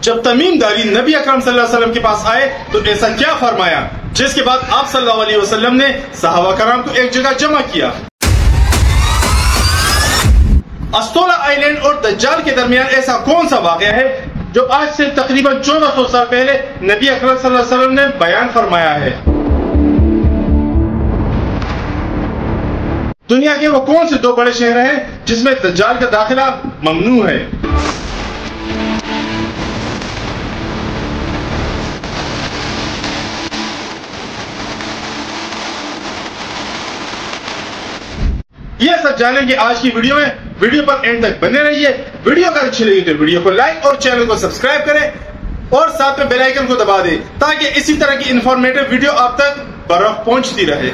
جب تمیم داری نبی اکرم صلی اللہ علیہ وسلم کے پاس آئے تو ایسا کیا فرمایا، جس کے بعد آپ صلی اللہ علیہ وسلم نے صحابہ کرام کو ایک جگہ جمع کیا۔ استولا آئی لینڈ اور دجال کے درمیان ایسا کون سا واقعہ ہے جو آج سے تقریباً 1400 سال پہلے نبی اکرم صلی اللہ علیہ وسلم نے بیان فرمایا ہے؟ دنیا کے وہ کون سے 2 بڑے شہر ہیں جس میں دجال کا داخلہ ممنوع ہے؟ یہ سب جانیں گے آج کی ویڈیو میں۔ ویڈیو پر اینڈ تک بنے رہیے۔ ویڈیو اگر اچھی لگی تو ویڈیو کو لائک اور چینل کو سبسکرائب کریں اور ساتھ میں بیل آئیکن کو دبا دیں تاکہ اسی طرح کی انفارمیٹو ویڈیو آپ تک بروقت پہنچتی رہے۔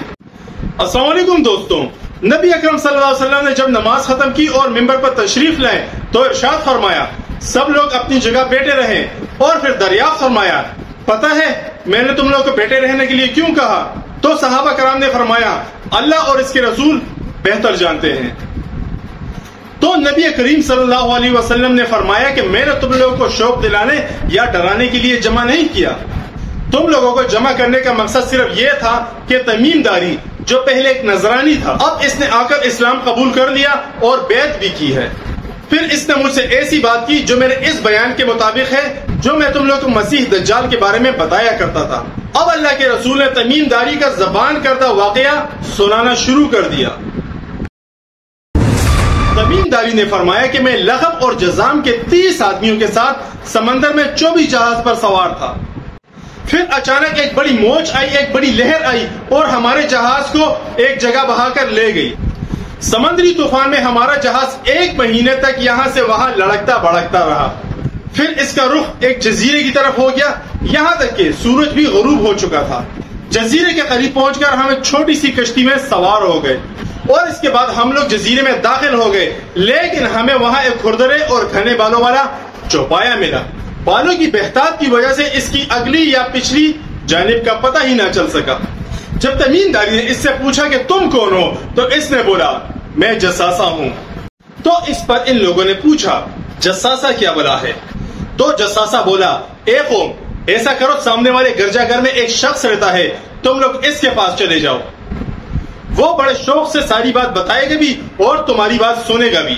السلام علیکم دوستوں، نبی اکرم صلی اللہ علیہ وسلم نے جب نماز ختم کی اور ممبر پر تشریف لائے تو ارشاد فرمایا سب لوگ اپنی جگہ بیٹھے رہیں، اور پھر دریافت فرمایا پتہ ہے میں نے تم لوگ کو بیٹھے رہنے کے لیے کیوں کہا؟ تو صحابہ کرام نے فرمایا اللہ اور اس کے رسول بہتر جانتے ہیں۔ تو نبی کریم صلی اللہ علیہ وسلم نے فرمایا کہ میں نے تم لوگوں کو شوق دلانے یا ڈرانے کے لیے جمع نہیں کیا، تم لوگوں کو جمع کرنے کا مقصد صرف یہ تھا کہ تمیم داری جو پہلے ایک نذرانی تھا اب اس نے آ کر اسلام قبول کر لیا اور بیعت بھی کی ہے۔ پھر اس نے مجھ سے ایسی بات کی جو میرے اس بیان کے مطابق ہے جو میں تم لوگوں کو مسیح دجال کے بارے میں بتایا کرتا تھا۔ اب اللہ کے رسول نے تمیم داری کا زبان کردہ واقعہ سنانا شروع کر دیا۔ تمیم داری نے فرمایا کہ میں لغب اور جزام کے 30 آدمیوں کے ساتھ سمندر میں 24 جہاز پر سوار تھا۔ پھر اچانک ایک بڑی موج آئی، ایک بڑی لہر آئی اور ہمارے جہاز کو ایک جگہ بہا کر لے گئی۔ سمندری طوفان میں ہمارا جہاز 1 مہینے تک یہاں سے وہاں لڑکتا بڑکتا رہا۔ پھر اس کا رخ ایک جزیرے کی طرف ہو گیا، یہاں تک کہ سورج بھی غروب ہو چکا تھا۔ جزیرے کے قریب پہنچ کر ہم ایک چھوٹی سی کشتی میں سوار ہو گئے اور اس کے بعد ہم لوگ جزیرے میں داخل ہو گئے، لیکن ہمیں وہاں ایک کھردرے اور گھنے بالوں والا چوپایا ملا۔ بالوں کی بہتات کی وجہ سے اس کی اگلی یا پچھلی جانب کا پتہ ہی نہ چل سکا۔ جب تمیم داری نے اس سے پوچھا کہ تم کون ہو تو اس نے بولا میں جساسہ ہوں۔ تو اس پر ان لوگوں نے پوچھا جساسہ کیا بلا ہے؟ تو جساسہ بولا اے قوم ایسا کرو، سامنے والے گرجا گھر میں ایک شخص رہتا ہے، تم لوگ اس کے پاس چلے جاؤ، وہ بڑے شوق سے ساری بات بتائے گا بھی اور تمہاری بات سنے گا بھی،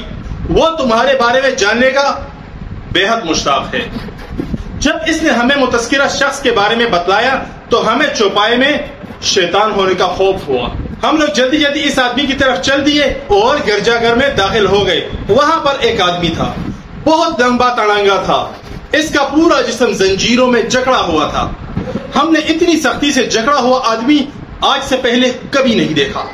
وہ تمہارے بارے میں جاننے کا بے حد مشتاق ہے۔ جب اس نے ہمیں متذکرہ شخص کے بارے میں بتلایا تو ہمیں چوپائے میں شیطان ہونے کا خوف ہوا۔ ہم لوگ جلدی جلدی اس آدمی کی طرف چل دیے اور گرجا گھر میں داخل ہو گئے۔ وہاں پر ایک آدمی تھا، بہت لمبا تڑانگا تھا، اس کا پورا جسم زنجیروں میں جکڑا ہوا تھا۔ ہم نے اتنی سختی سے جکڑا ہوا آدمی آج سے پہلے کبھی نہیں دیکھا۔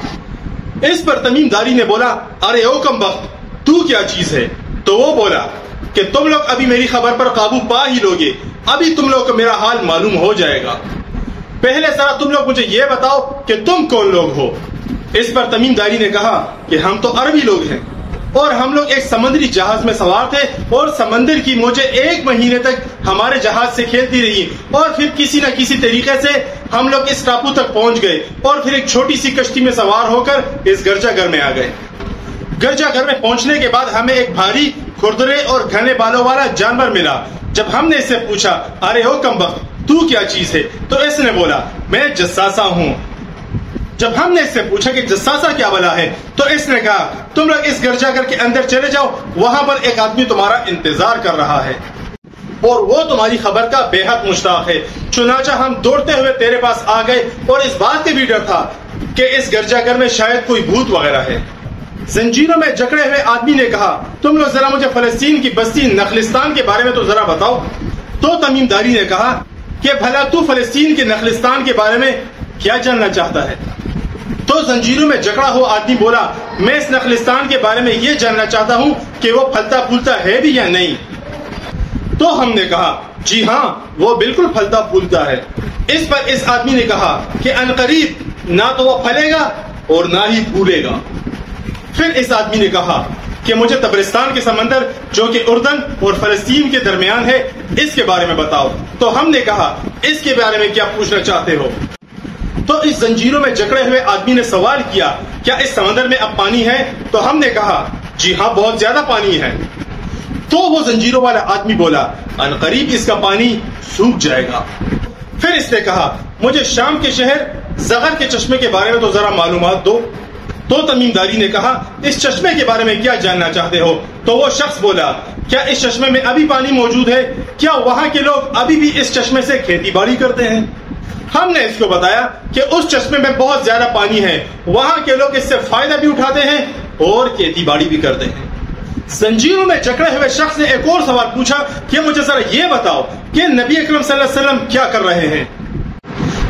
اس پر تمیم داری نے بولا ارے او کم بخت تو کیا چیز ہے؟ تو وہ بولا کہ تم لوگ ابھی میری خبر پر قابو پا ہی لوگے، ابھی تم لوگ کو میرا حال معلوم ہو جائے گا، پہلے ذرا تم لوگ مجھے یہ بتاؤ کہ تم کون لوگ ہو۔ اس پر تمیم داری نے کہا کہ ہم تو عربی لوگ ہیں اور ہم لوگ ایک سمندری جہاز میں سوار تھے اور سمندر کی موجیں 1 مہینے تک ہمارے جہاز سے کھیلتی رہی اور پھر کسی نہ کسی طریقے سے ہم لوگ اس ٹاپو تک پہنچ گئے اور پھر ایک چھوٹی سی کشتی میں سوار ہو کر اس گرجا گھر میں آ گئے۔ گرجا گھر میں پہنچنے کے بعد ہمیں ایک بھاری کھردرے اور گھنے بالوں والا جانور ملا۔ جب ہم نے اس سے پوچھا ارے او کم بخت تو کیا چیز ہے تو اس نے بولا میں جساسہ ہوں۔ جب ہم نے اس سے پوچھا کہ جساسہ کیا بلا ہے تو اس نے کہا تم لوگ اس گرجا گھر کے اندر چلے جاؤ، وہاں پر ایک آدمی تمہارا انتظار کر رہا ہے اور وہ تمہاری خبر کا بے حد مشتاق ہے۔ چنانچہ ہم دوڑتے ہوئے تیرے پاس آ گئے اور اس بات کے بھی ڈر تھا کہ اس گرجا گھر میں شاید کوئی بھوت وغیرہ ہے۔ زنجیروں میں جکڑے ہوئے آدمی نے کہا تم لوگ ذرا مجھے فلسطین کی بستی نخلستان کے بارے میں تو ذرا بتاؤ۔ تو تمیم داری نے کہا کہ بھلا تو فلسطین کے نخلستان کے بارے میں کیا جاننا چاہتا ہے؟ تو زنجیروں میں جکڑا ہوا آدمی بولا میں اس نخلستان کے بارے میں یہ جاننا چاہتا ہوں کہ وہ پھلتا پھولتا ہے بھی یا نہیں۔ تو ہم نے کہا جی ہاں وہ بالکل پھلتا پھولتا ہے۔ اس پر اس آدمی نے کہا کہ عنقریب نہ تو وہ پھلے گا اور نہ ہی پھولے گا۔ پھر اس آدمی نے کہا کہ مجھے تبرستان کے سمندر جو کہ اردن اور فلسطین کے درمیان ہے اس کے بارے میں بتاؤ۔ تو ہم نے کہا اس کے بارے میں کیا پوچھنا چاہتے ہو؟ تو اس زنجیروں میں جکڑے ہوئے آدمی نے سوال کیا کیا اس سمندر میں اب پانی ہے؟ تو ہم نے کہا جی ہاں بہت زیادہ پانی ہے۔ تو وہ زنجیروں والا آدمی بولا عنقریب اس کا پانی سوکھ جائے گا۔ پھر اس نے کہا مجھے شام کے شہر زغر کے چشمے کے بارے میں تو ذرا معلومات دو۔ تو تمیم داری نے کہا اس چشمے کے بارے میں کیا جاننا چاہتے ہو؟ تو وہ شخص بولا کیا اس چشمے میں ابھی پانی موجود ہے؟ کیا وہاں کے لوگ ابھی بھی اس چشمے سے کھیتی باڑی کرتے ہیں؟ ہم نے اس کو بتایا کہ اس چشمے میں بہت زیادہ پانی ہے، وہاں کے لوگ اس سے فائدہ بھی اٹھاتے ہیں اور کھیتی باڑی بھی کرتے ہیں۔ زنجیروں میں جکڑے ہوئے شخص نے ایک اور سوال پوچھا کہ مجھے ذرا یہ بتاؤ کہ نبی اکرم صلی اللہ علیہ وسلم کیا کر رہے ہیں؟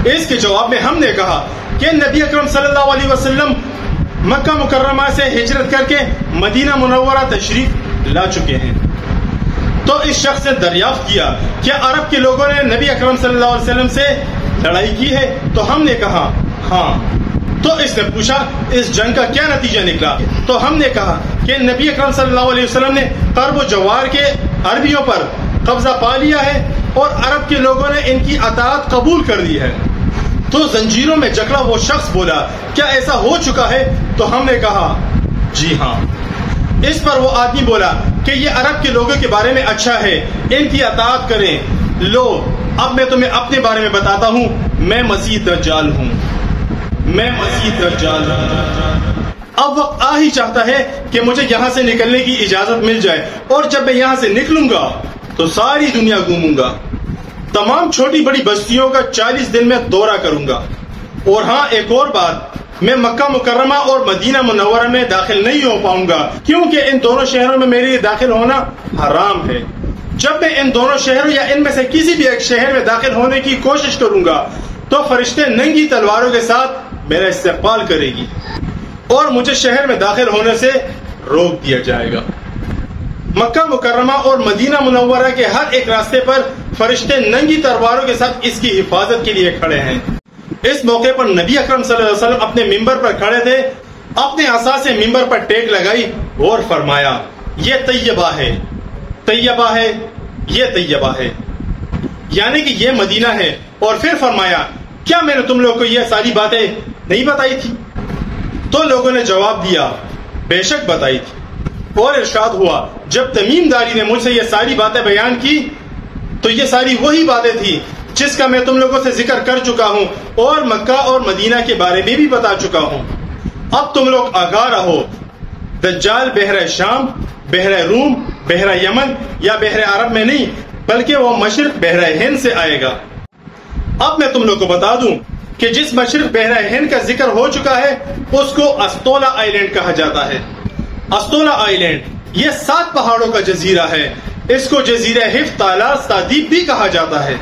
اس کے جواب میں ہم نے کہا کہ نبی اکرم صلی اللہ علیہ وسلم مکہ مکرمہ سے ہجرت کر کے مدینہ منورہ تشریف لا چکے ہیں۔ تو اس شخص نے دریافت کیا کیا عرب کے لوگوں نے نبی اکرم صلی اللہ علیہ وسلم سے لڑائی کی ہے؟ تو ہم نے کہا ہاں۔ تو اس نے پوچھا اس جنگ کا کیا نتیجہ نکلا؟ تو ہم نے کہا کہ نبی اکرم صلی اللہ علیہ وسلم نے قرب و جوار کے عربیوں پر قبضہ پا لیا ہے اور عرب کے لوگوں نے ان کی اطاعت قبول کر لی ہے۔ تو زنجیروں میں جکڑا وہ شخص بولا کیا ایسا ہو چکا ہے؟ تو ہم نے کہا جی ہاں۔ اس پر وہ آدمی بولا کہ یہ عرب کے لوگوں کے بارے میں اچھا ہے، ان کی اطاعت کریں۔ لو اب میں تمہیں اپنے بارے میں بتاتا ہوں، میں مسیح دجال ہوں، میں مسیح دجال ہوں۔ اب وقت آ ہی چاہتا ہے کہ مجھے یہاں سے نکلنے کی اجازت مل جائے، اور جب میں یہاں سے نکلوں گا تو ساری دنیا گھوموں گا، تمام چھوٹی بڑی بستیوں کا 40 دن میں دورہ کروں گا۔ اور ہاں ایک اور بات، میں مکہ مکرمہ اور مدینہ منورہ میں داخل نہیں ہو پاؤں گا کیونکہ ان دونوں شہروں میں میرے لیے داخل ہونا حرام ہے۔ جب میں ان دونوں شہروں یا ان میں سے کسی بھی ایک شہر میں داخل ہونے کی کوشش کروں گا تو فرشتے ننگی تلواروں کے ساتھ میرا استقبال کرے گی اور مجھے شہر میں داخل ہونے سے روک دیا جائے گا۔ مکہ مکرمہ اور مدینہ منورہ کے ہر ایک راستے پر فرشتے ننگی تلواروں کے ساتھ اس کی حفاظت کے لیے کھڑے ہیں۔ اس موقع پر نبی اکرم صلی اللہ علیہ وسلم اپنے ممبر پر کھڑے تھے، اپنے عصا سے ممبر پر ٹیک لگائی اور فرمایا یہ طیبہ ہے، طیبہ ہے، یہ طیبہ ہے، یعنی کہ یہ مدینہ ہے۔ اور پھر فرمایا کیا میں نے تم لوگوں کو یہ ساری باتیں نہیں بتائی تھی؟ تو لوگوں نے جواب دیا بے شک بتائی تھی۔ اور ارشاد ہوا جب تمیم داری نے مجھ سے یہ ساری باتیں بیان کی تو یہ ساری وہی باتیں تھی جس کا میں تم لوگوں سے ذکر کر چکا ہوں اور مکہ اور مدینہ کے بارے میں بھی بتا چکا ہوں۔ اب تم لوگ آگاہ رہو، دجال بحر شام، بحر روم، بحر یمن یا بحر عرب میں نہیں بلکہ وہ مشرق بحر ہند سے آئے گا۔ اب میں تم لوگ کو بتا دوں کہ جس مشرق بحر ہند کا ذکر ہو چکا ہے اس کو استولا آئی لینڈ کہا جاتا ہے۔ استولا آئی لینڈ یہ 7 پہاڑوں کا جزیرہ ہے، اس کو جزیرہ حفظ تالاس تادیب بھی کہا جاتا ہے۔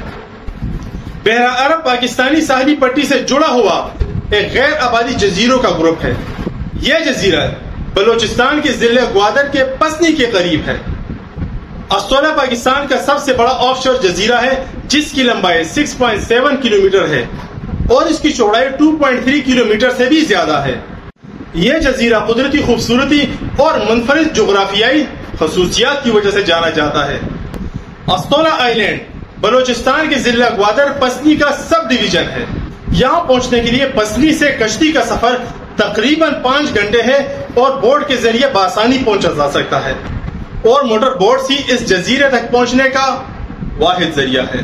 بحر عرب پاکستانی ساحلی پٹی سے جڑا ہوا ایک غیر آبادی جزیروں کا گروپ ہے۔ یہ جزیرہ بلوچستان کے ضلع گوادر کے پسنی کے قریب ہے۔ استولا پاکستان کا سب سے بڑا آف شور جزیرہ ہے جس کی لمبائی 6.7 کلومیٹر ہے اور اس کی چوڑائی 2.3 کلومیٹر سے بھی زیادہ ہے۔ یہ جزیرہ قدرتی خوبصورتی اور منفرد جغرافیائی خصوصیات کی وجہ سے جانا جاتا ہے۔ استولا آئی لینڈ بلوچستان کے ضلع گوادر پسنی کا سب ڈویژن ہے۔ یہاں پہنچنے کے لیے پسنی سے کشتی کا سفر تقریباً 5 گھنٹے ہے اور بوٹ کے ذریعے بآسانی پہنچا جا سکتا ہے، اور موٹر بوٹ ہی اس جزیرے تک پہنچنے کا واحد ذریعہ ہے۔